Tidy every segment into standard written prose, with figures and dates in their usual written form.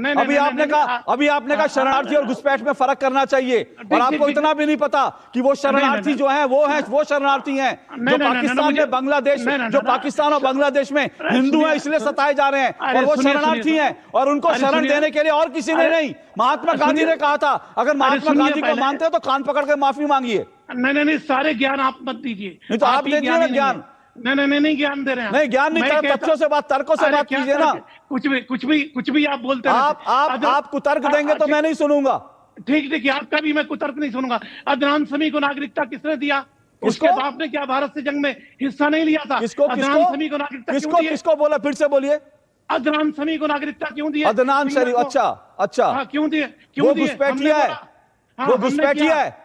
अभी आपने कहा शरणार्थी और घुसपैठ में फर्क करना चाहिए, और आपको इतना भी नहीं पता कि वो शरणार्थी जो है वो शरणार्थी हैं जो पाकिस्तान में बांग्लादेश, जो पाकिस्तान और बांग्लादेश में हिंदू हैं इसलिए सताए जा रहे हैं, और वो शरणार्थी हैं, और उनको शरण देने के लिए और किसी ने नहीं, महात्मा गांधी ने कहा था अगर महात्मा गांधी को मानते हो तो कान पकड़ के माफी मांगिए। नहीं, सारे ज्ञान आप मत दीजिए। नहीं तो आप दे दीजिए ना ज्ञान। नहीं ज्ञान दे रहे हैं। नहीं ज्ञान नहीं, तथ्यों से बात, तर्कों से बात कीजिए ना। कुछ भी आप बोलते हैं। आप कुतर्क देंगे तो मैं नहीं सुनूंगा। ठीक, आपका भी मैं कुतर्क नहीं सुनूंगा। अदनान समी को नागरिकता किसने दिया? उसके बाप ने क्या भारत से जंग में हिस्सा नहीं लिया था? अदनान समी को नागरिकता किसको बोला? फिर से बोलिए। अदनान समी को नागरिकता क्यों दिया? अदनान शरीफ, अच्छा क्यों दिए? वो घुसपैठिया है, वो घुसपैठिया है।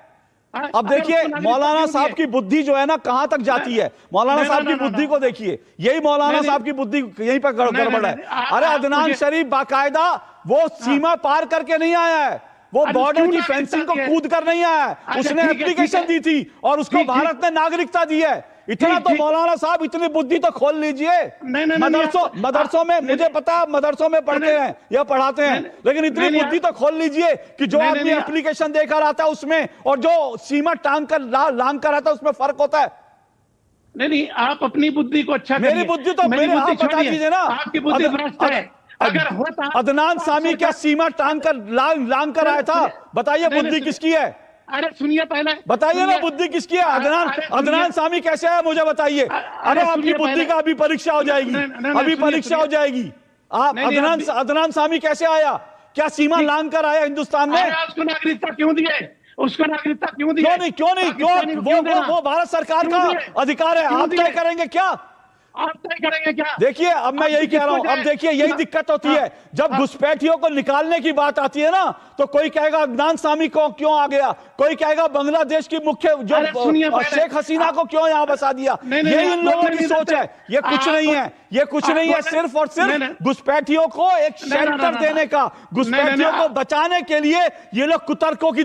अब देखिए मौलाना साहब की बुद्धि जो है ना कहां तक जाती है, मौलाना साहब की बुद्धि को देखिए, यही मौलाना साहब की बुद्धि यहीं पर गड़बड़ है। अरे अदनान शरीफ बाकायदा वो सीमा पार करके नहीं आया है, वो बॉर्डर की फेंसिंग को कूद कर नहीं आया है, उसने एप्लीकेशन दी थी और उसको भारत ने नागरिकता दी है। इतना तो मौलाना साहब, इतनी बुद्धि तो खोल लीजिए। मदरसों में मुझे पता है मदरसों में पढ़ते हैं या पढ़ाते हैं, लेकिन इतनी बुद्धि तो खोल लीजिए कि जो आदमी एप्लीकेशन देकर आता है उसमें और जो सीमा लांग कर आता है उसमें फर्क होता है। नहीं, आप अपनी बुद्धि को अच्छा, मेरी बुद्धि तो मेरे आप बता दीजिए ना। आपकी बुद्धि भ्रष्ट है। अगर होता अदनान सामी क्या सीमा लांग कर आया था? बताइए बुद्धि किसकी है? अरे सुनिए पहले, बताइए ना बुद्धि किसकी है? अदनान सामी कैसे है मुझे बताइए। अरे आपकी बुद्धि का अभी परीक्षा हो जाएगी, अभी परीक्षा हो जाएगी। आप अदनान सामी कैसे आया? क्या सीमा लांग कर आया हिंदुस्तान में? उसको नागरिकता क्यों दिए? उसको नागरिकता क्यों दिए? क्यों नहीं? वो भारत सरकार का अधिकार है, आप तय करेंगे क्या? आप तय करेंगे क्या? देखिए अब मैं यही कह रहा हूं, अब देखिए यही दिक्कत होती है जब घुसपैठियों को निकालने की बात आती है ना, तो कोई कहेगा अदनान सामी को क्यों आ गया, कोई कहेगा बांग्लादेश की मुख्य जो शेख हसीना को क्यों यहां बसा दिया। यही इन लोगों की सोच है, ये कुछ नहीं है, ये कुछ नहीं है, सिर्फ और सिर्फ घुसपैठियों को एक शेल्टर देने का, घुसपैठियों को बचाने के लिए ये लोग कुतर्कों की